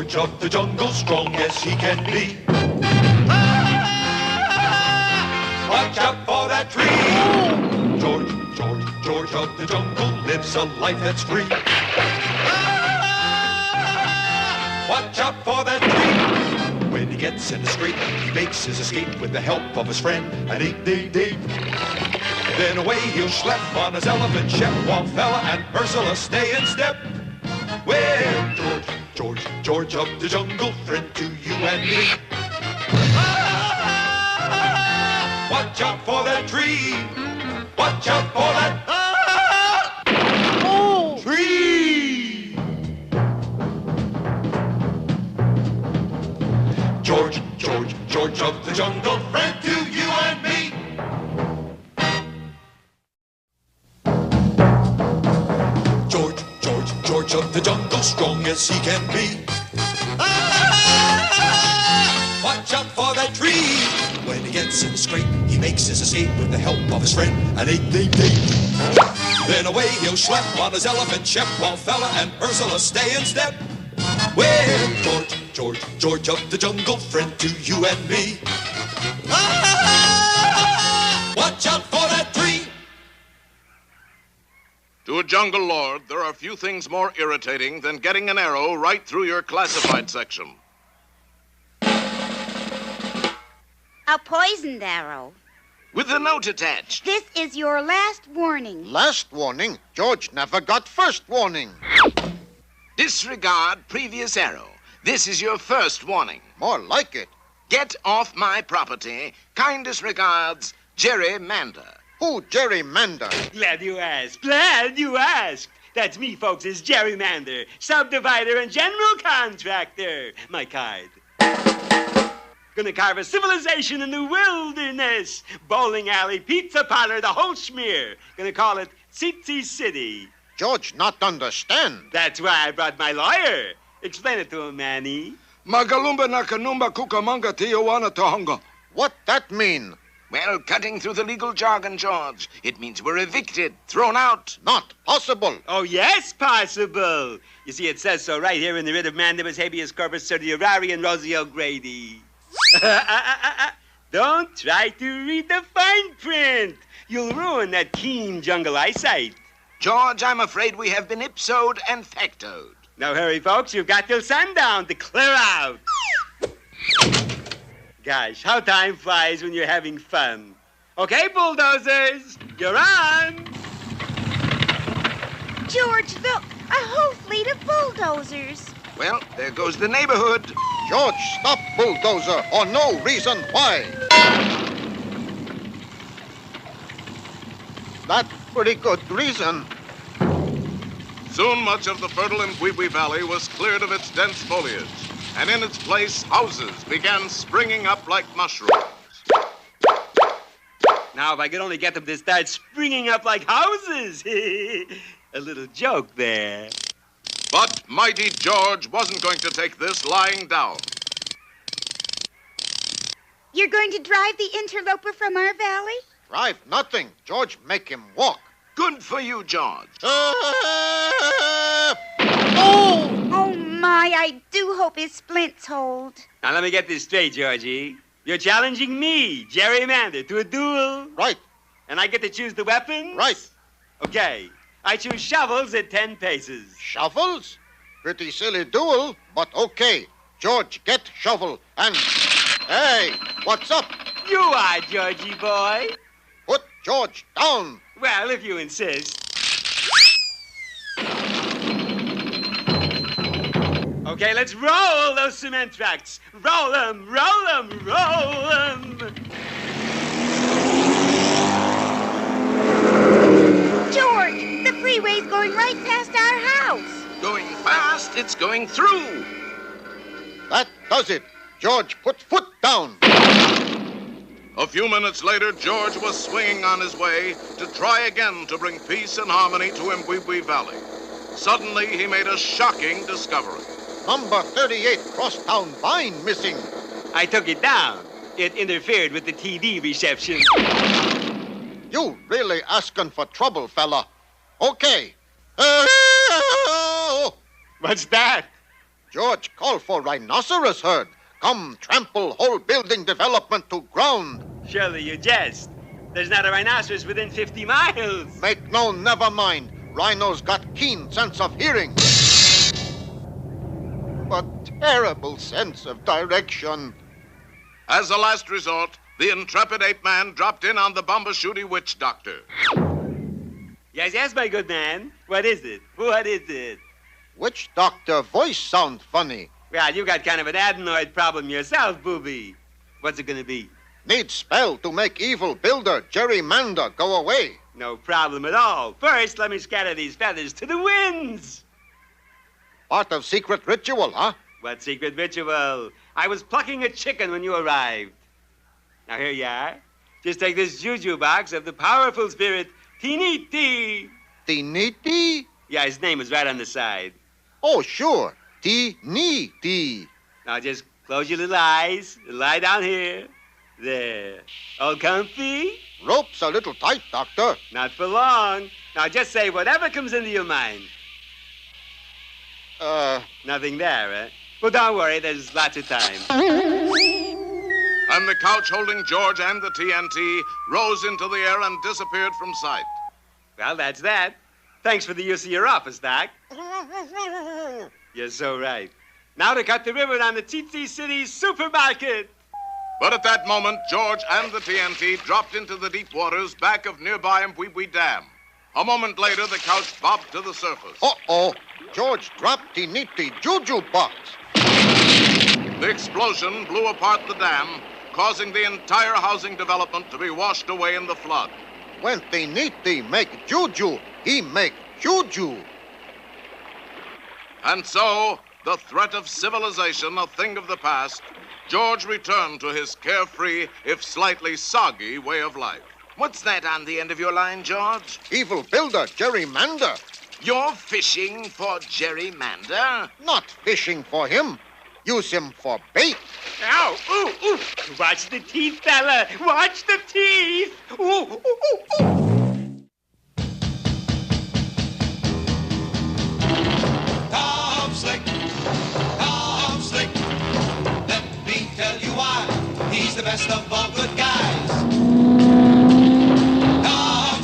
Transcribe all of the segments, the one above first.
George of the jungle, strong as he can be. Watch out for that tree. George of the jungle lives a life that's free. Watch out for that tree. When he gets in the scrape, he makes his escape with the help of his friend, an 888. Then away he'll schlep on his elephant ship, while Fella and Ursula stay in step. Well, George of the jungle, friend to you and me. Watch out for that tree. Watch out for that tree. George of the jungle, friend to you and me. George of the jungle, strong as he can be. Watch out for that tree. When he gets in the scrape, he makes his escape with the help of his friend, an 888. Then away he'll schlep on his elephant ship, while Fella and Ursula stay in step. Well, George of the jungle, friend to you and me. Watch out for that tree. To a jungle lord, there are few things more irritating than getting an arrow right through your classified section. A poisoned arrow. With a note attached. This is your last warning. Last warning? George never got first warning. Disregard previous arrow. This is your first warning. More like it. Get off my property. Kindest regards, Jerry Mander. Who gerrymander? Glad you asked. Glad you asked. That's me, folks, is gerrymander, subdivider, and general contractor. My card. Gonna carve a civilization in the wilderness. Bowling alley, pizza parlor, the whole schmear. Gonna call it Tsitsi City. George not understand. That's why I brought my lawyer. Explain it to him, Manny. Magalumba nakanumba kukamanga tijuana tohonga. What that mean? Well, cutting through the legal jargon, George, it means we're evicted, thrown out. Not possible. Oh, yes, possible. You see, it says so right here in the writ of mandamus habeas corpus certiorari and Rosie O'Grady. Don't try to read the fine print. You'll ruin that keen jungle eyesight. George, I'm afraid we have been ipsoed and factoed. Now hurry, folks. You've got till sundown to clear out. Gosh, how time flies when you're having fun. Okay, bulldozers, you're on. George, look, a whole fleet of bulldozers. Well, there goes the neighborhood. George, stop bulldozer, or no reason why. That's pretty good reason. Soon much of the fertile Mbwibwi Valley was cleared of its dense foliage, and in its place, houses began springing up like mushrooms. Now, if I could only get them to start springing up like houses. A little joke there. But mighty George wasn't going to take this lying down. You're going to drive the interloper from our valley? Drive nothing. George make him walk. Good for you, George. Oh, my, I do hope his splints hold. Now, let me get this straight, Georgie. You're challenging me, gerrymander, to a duel? Right. And I get to choose the weapons? Right. Okay. I choose shovels at 10 paces. Shovels? Pretty silly duel, but okay. George, get shovel and... Hey, what's up? You are, Georgie boy. Put George down. Well, if you insist. Okay, let's roll those cement tracks. Roll them, roll them, roll them. George, the freeway's going right past our house. Going fast, it's going through. That does it. George, put foot down. A few minutes later, George was swinging on his way to try again to bring peace and harmony to Mbwibwi Valley. Suddenly, he made a shocking discovery. Number 38 crosstown vine missing. I took it down. It interfered with the TV reception. You really asking for trouble, fella. Okay. What's that? George, call for rhinoceros herd. Come trample whole building development to ground. Surely you jest. There's not a rhinoceros within 50 miles. Make no never mind. Rhinos got keen sense of hearing. But terrible sense of direction. As a last resort, the intrepid ape-man dropped in on the Bombashooty witch doctor. Yes, my good man. What is it? What is it? Witch doctor voice sound funny. Well, you got kind of an adenoid problem yourself, booby. What's it gonna be? Need spell to make evil builder gerrymander go away. No problem at all. First, let me scatter these feathers to the winds. Part of secret ritual, huh? What secret ritual? I was plucking a chicken when you arrived. Now, here you are. Just take this juju box of the powerful spirit, Tiniti. Tiniti? Yeah, his name is right on the side. Oh, sure. Tiniti. Now, just close your little eyes and lie down here. There. All comfy? Rope's a little tight, doctor. Not for long. Now, just say whatever comes into your mind. Nothing there, eh? Well, don't worry. There's lots of time. And the couch holding George and the TNT rose into the air and disappeared from sight. Well, that's that. Thanks for the use of your office, Doc. You're so right. Now to cut the ribbon on the Tsitsi City supermarket. But at that moment, George and the TNT dropped into the deep waters back of nearby Mbwibwi Dam. A moment later, the couch bobbed to the surface. Uh-oh. George dropped Tiniti juju box. The explosion blew apart the dam, causing the entire housing development to be washed away in the flood. When Tiniti make juju, he make juju. And so, the threat of civilization a thing of the past, George returned to his carefree, if slightly soggy, way of life. What's that on the end of your line, George? Evil builder gerrymander. You're fishing for gerrymander? Not fishing for him. Use him for bait. Ow! Ooh! Ooh! Watch the teeth, fella! Watch the teeth! Ooh! Ooh! Ooh! Ooh! Tom Slick, let me tell you why he's the best of all good guys. Tom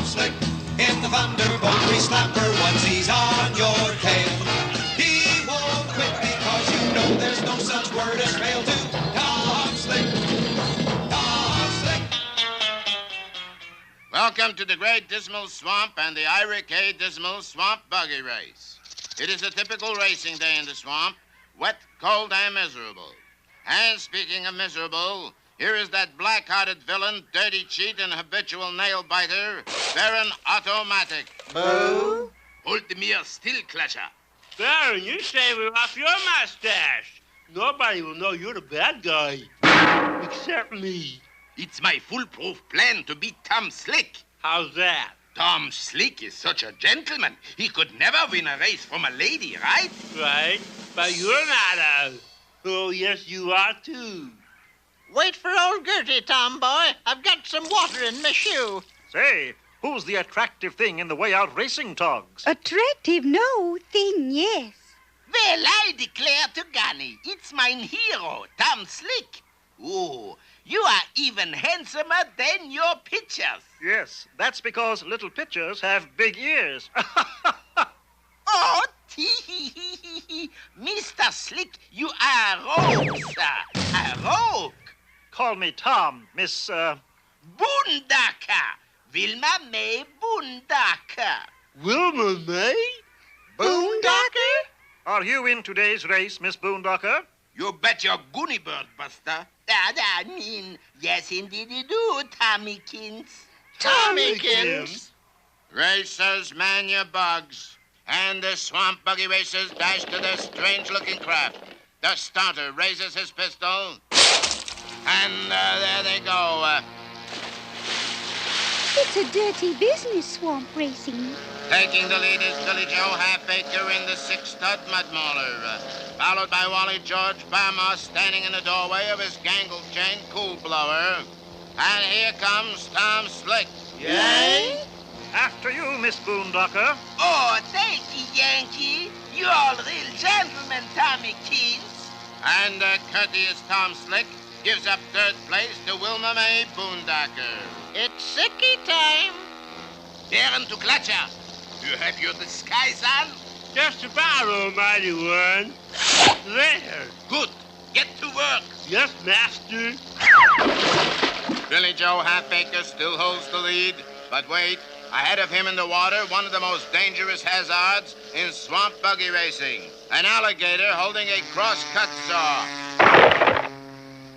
Slick, in the Thunderbolt we slapper once he's on your tail. He won't quit because you know there's no such word as fail to Tom Slick. Welcome to the Great Dismal Swamp and the Ira K. Dismal Swamp Buggy Race. It is a typical racing day in the swamp, wet, cold, and miserable. And speaking of miserable, here is that black-hearted villain, dirty cheat, and habitual nail-biter, Baron Otto Matic. Boo? Hold the mirror still, Clasher. Baron, you shaver off your mustache. Nobody will know you're the bad guy. Except me. It's my foolproof plan to beat Tom Slick. How's that? Tom Slick is such a gentleman. He could never win a race from a lady, right? Right, but you're not a... Oh, yes, you are, too. Wait for old Gertie, Tomboy. I've got some water in my shoe. Say, who's the attractive thing in the way out racing togs? Attractive, no. Thin, yes. Well, I declare to Gunny, it's mine hero, Tom Slick. Oh, you are even handsomer than your pictures. Yes, that's because little pitchers have big ears. Oh, tee-hee-hee-hee-hee. Mr. Slick, you are a rogue, sir. A rogue. Call me Tom, Miss, Boondocker. Wilma May Boondocker. Wilma May? Boondocker? Are you in today's race, Miss Boondocker? You bet your goony bird, Buster. I mean, yes, indeed you do, Tommykins. Tommykins? Racers, man your bugs. And the swamp buggy racers dash to their strange-looking craft. The starter raises his pistol. And there they go. It's a dirty business, swamp racing. Taking the lead is Billy Joe Halfacre in the six-stud mud mauler, followed by Wally George Barmore standing in the doorway of his gangle-chain cool blower. And here comes Tom Slick. Yay? After you, Miss Boondocker. Oh, thank you, Yankee. You all real gentlemen, Tommy Keens. And courteous Tom Slick gives up third place to Wilma Mae Boondocker. It's sicky time. Baron to Clutcher. You have your disguise on? Just about, almighty one. There. Good. Get to work. Yes, master. Billy Joe Halfacre still holds the lead, but wait. Ahead of him in the water, one of the most dangerous hazards in swamp buggy racing. An alligator holding a cross-cut saw.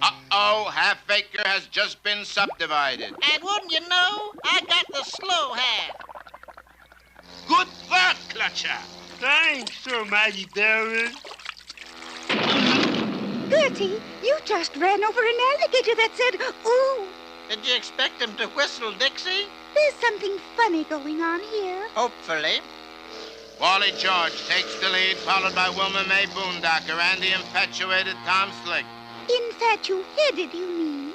Uh-oh, Halfacre has just been subdivided. And wouldn't you know, I got the slow half. Good work, Clutcher. Thanks, almighty Baron. Gertie, you just ran over an alligator that said, ooh. Did you expect him to whistle, Dixie? There's something funny going on here. Hopefully. Wally George takes the lead, followed by Wilma Mae Boondocker and the infatuated Tom Slick. Infatuated, you mean?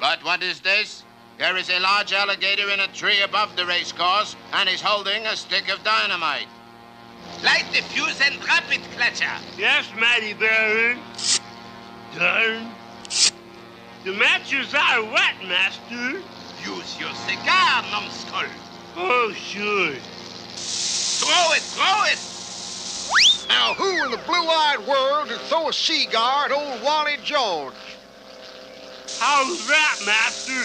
But what is this? There is a large alligator in a tree above the race course, and he's holding a stick of dynamite. Light the fuse and drop it, Clutcher. Yes, mighty Baron. Darn. The matches are wet, master. Use your cigar, numbskull. Oh, sure. Throw it, throw it. Now, who in the blue-eyed world would throw a cigar at old Wally George? How's that, master?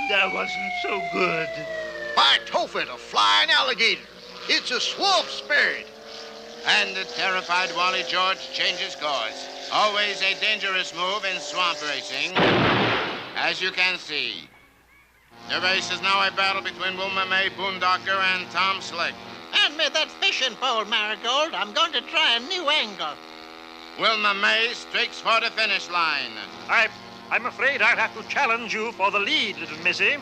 That wasn't so good. By Tophet, a flying alligator. It's a swamp spirit. And the terrified Wally George changes course. Always a dangerous move in swamp racing, as you can see. The race is now a battle between Wilma Mae Boondocker and Tom Slick. Hand me that fishing pole, Marigold. I'm going to try a new angle. Wilma Mae streaks for the finish line. I'm afraid I'll have to challenge you for the lead, little missy.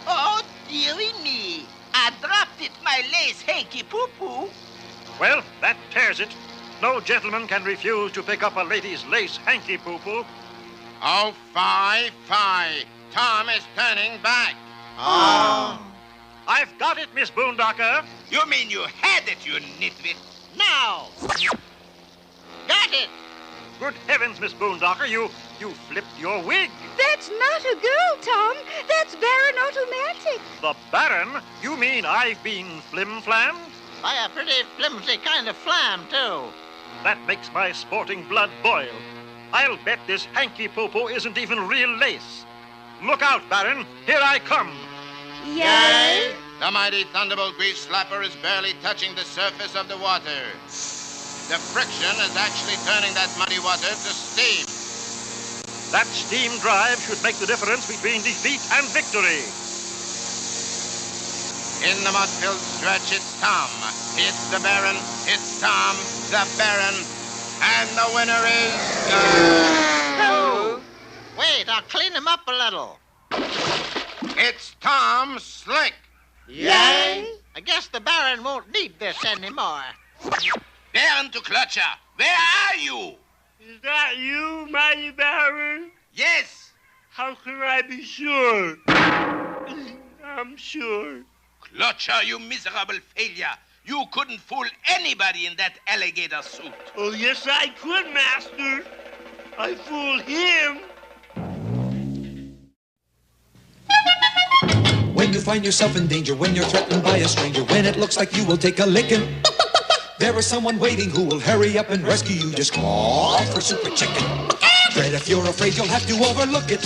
Oh, dearie me. I dropped it, my lace hanky-poo-poo. Well, that tears it. No gentleman can refuse to pick up a lady's lace hanky-poo-poo. Oh, fie. Tom is turning back. Oh. I've got it, Miss Boondocker. You mean you had it, you nitwit? Now. Got it. Good heavens, Miss Boondocker, you flipped your wig. That's not a girl, Tom. That's Baron Otto Matic. The Baron? You mean I've been flim-flammed? By a pretty flimsy kind of flam, too. That makes my sporting blood boil. I'll bet this hanky-poo-poo isn't even real lace. Look out, Baron. Here I come. Yay! The mighty Thunderbolt Grease Slapper is barely touching the surface of the water. The friction is actually turning that muddy water to steam. That steam drive should make the difference between defeat and victory. In the mud-filled stretch, it's Tom. It's the Baron. It's Tom, the Baron. And the winner is... Oh! Wait, I'll clean him up a little. It's Tom Slick. Yay! I guess the Baron won't need this anymore. Baron to Clutcher, where are you? Is that you, mighty Baron? Yes. How can I be sure? I'm sure. Clutcher, you miserable failure. You couldn't fool anybody in that alligator suit. Oh, yes, I could, master. I fooled him. When you find yourself in danger, when you're threatened by a stranger, when it looks like you will take a licking, there is someone waiting who will hurry up and rescue you. Just call for Super Chicken. Fred, if you're afraid, you'll have to overlook it.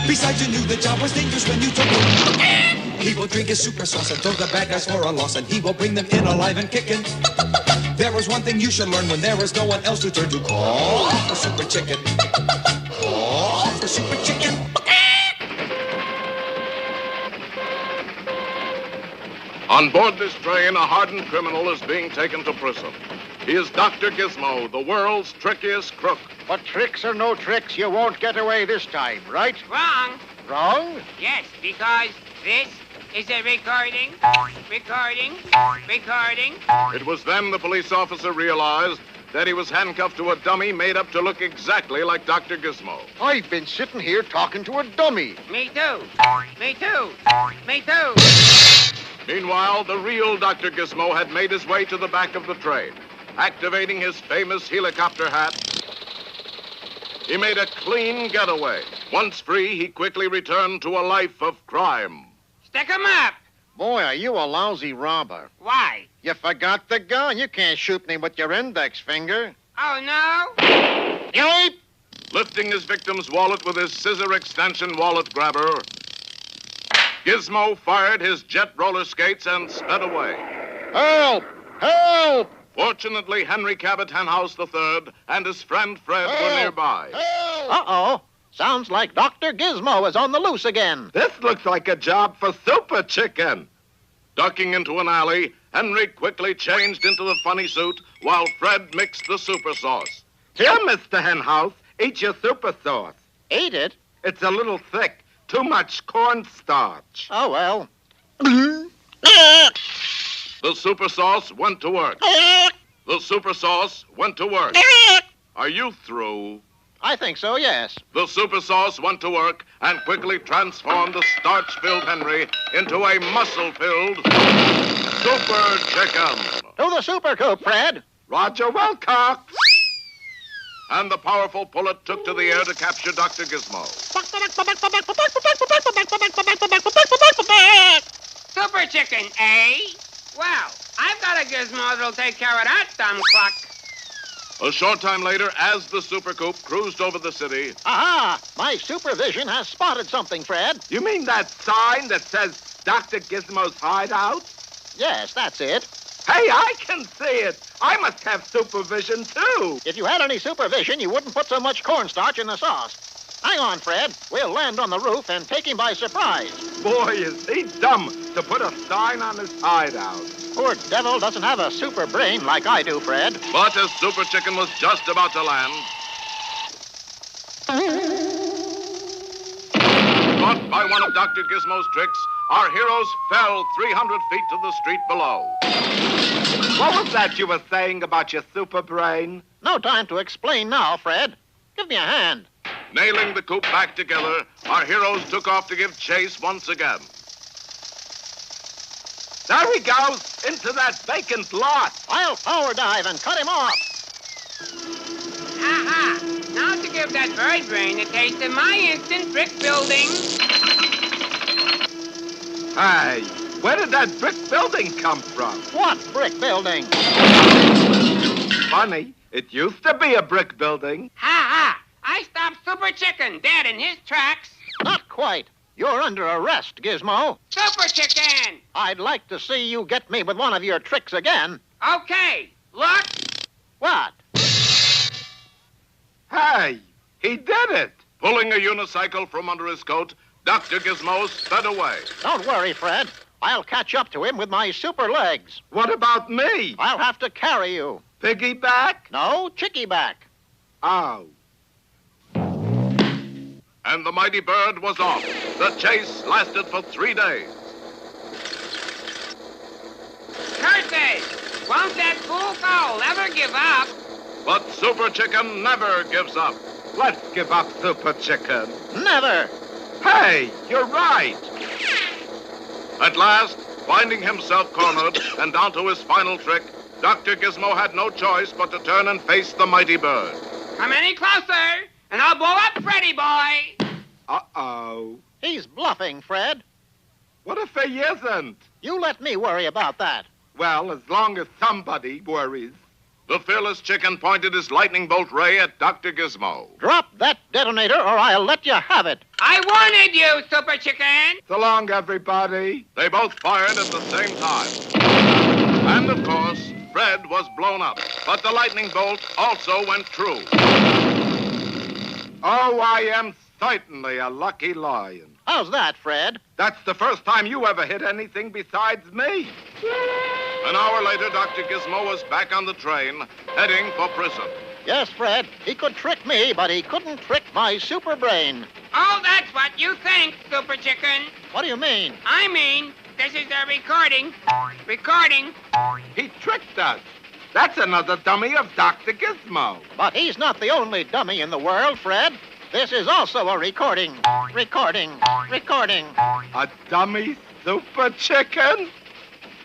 Besides, you knew the job was dangerous when you took it. He will drink his super sauce and throw the bad guys for a loss, and he will bring them in alive and kicking. There is one thing you should learn when there is no one else to turn to. Call for Super Chicken. Call for Super Chicken. On board this train, a hardened criminal is being taken to prison. He is Dr. Gizmo, the world's trickiest crook. But tricks or no tricks, you won't get away this time, right? Wrong. Wrong? Yes, because this is a recording. It was then the police officer realized that he was handcuffed to a dummy made up to look exactly like Dr. Gizmo. I've been sitting here talking to a dummy. Me too. Meanwhile, the real Dr. Gizmo had made his way to the back of the train. Activating his famous helicopter hat, he made a clean getaway. Once free, he quickly returned to a life of crime. Stick 'em up. Boy, are you a lousy robber. Why? You forgot the gun. You can't shoot me with your index finger. Oh, no? Yeep! Lifting his victim's wallet with his scissor extension wallet grabber, Gizmo fired his jet roller skates and sped away. Help! Help! Fortunately, Henry Cabot Henhouse III and his friend Fred were nearby. Uh-oh. Sounds like Dr. Gizmo is on the loose again. This looks like a job for Super Chicken. Ducking into an alley, Henry quickly changed into the funny suit while Fred mixed the super sauce. Here, Mr. Henhouse, eat your super sauce. Eat it? It's a little thick. Too much cornstarch. Oh, well. The super sauce went to work. The super sauce went to work. Are you through? I think so, yes. The super sauce went to work and quickly transformed the starch-filled Henry into a muscle-filled super chicken. To the super coop, Fred. Roger Wilcox. And the powerful pullet took to the air to capture Dr. Gizmo. Super chicken, eh? Well, I've got a gizmo that'll take care of that dumb cluck. A short time later, as the super coop cruised over the city... Aha! My supervision has spotted something, Fred. You mean that sign that says Dr. Gizmo's hideout? Yes, that's it. Hey, I can see it. I must have supervision, too. If you had any supervision, you wouldn't put so much cornstarch in the sauce. Hang on, Fred. We'll land on the roof and take him by surprise. Boy, is he dumb to put a sign on his hideout. Poor devil doesn't have a super brain like I do, Fred. But as Super Chicken was just about to land... Caught by one of Dr. Gizmo's tricks, our heroes fell 300 feet to the street below. What was that you were saying about your super brain? No time to explain now, Fred. Give me a hand. Nailing the coop back together, our heroes took off to give chase once again. There he goes, into that vacant lot. I'll power dive and cut him off. Aha! Now to give that bird brain a taste of my instant brick building. Hey, where did that brick building come from? What brick building? Funny, it used to be a brick building. Ha ha! I stopped Super Chicken dead in his tracks. Not quite. You're under arrest, Gizmo. Super Chicken! I'd like to see you get me with one of your tricks again. Okay, look. What? Hey, he did it. Pulling a unicycle from under his coat, Dr. Gizmo sped away. Don't worry, Fred. I'll catch up to him with my super legs. What about me? I'll have to carry you. Piggyback? No, chickyback. Oh. And the mighty bird was off. The chase lasted for 3 days. Curses! Won't that fool fowl ever give up? But Super Chicken never gives up. Let's give up Super Chicken. Never. Hey, you're right. At last, finding himself cornered and down to his final trick, Dr. Gizmo had no choice but to turn and face the mighty bird. Come any closer, and I'll blow up Freddy boy. Uh-oh. He's bluffing, Fred. What if he isn't? You let me worry about that. Well, as long as somebody worries. The fearless chicken pointed his lightning bolt ray at Dr. Gizmo. Drop that detonator or I'll let you have it. I wanted you, Super Chicken. So long, everybody. They both fired at the same time. And, of course, Fred was blown up. But the lightning bolt also went true. Oh, I am certainly a lucky lion. How's that, Fred? That's the first time you ever hit anything besides me. An hour later, Dr. Gizmo was back on the train, heading for prison. Yes, Fred. He could trick me, but he couldn't trick my super brain. Oh, that's what you think, Super Chicken. What do you mean? I mean, this is a recording. Recording. He tricked us. That's another dummy of Dr. Gizmo. But he's not the only dummy in the world, Fred. This is also a recording. Recording. Recording. A dummy Super Chicken?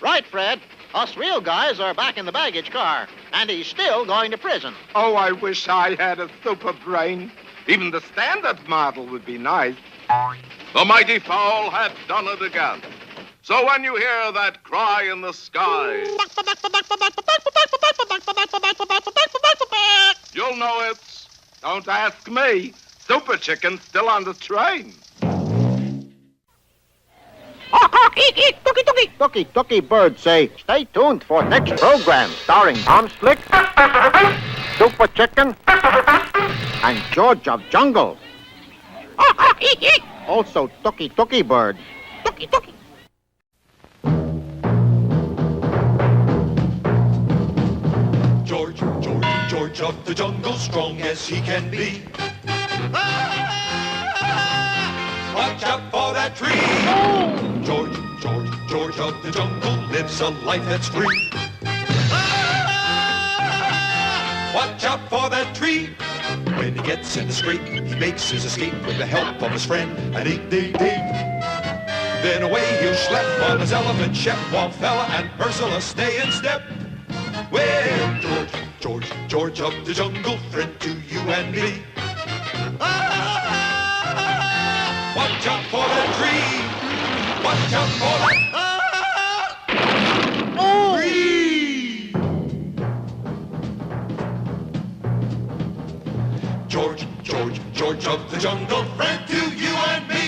Right, Fred. Us real guys are back in the baggage car, and he's still going to prison. Oh, I wish I had a super brain. Even the standard model would be nice. The mighty fowl had done it again. So when you hear that cry in the sky, you'll know it's... Don't ask me. Super Chicken's still on the train. Ducky, ducky, bird say, stay tuned for next program starring Tom Slick, Super Chicken, and George of Jungle. Also, ducky, bird. Ducky. George of the jungle, strong as he can be. Watch out for that tree. George of the jungle lives a life that's free. Watch out for that tree. When he gets in the scrape, he makes his escape with the help of his friend, an 8-day date. Then away he'll schlep on his elephant shep, while Fella and Ursula stay in step. Well, George of the jungle, friend to you and me. Watch out for that tree. Watch out for that tree. George of the jungle, friend to you and me.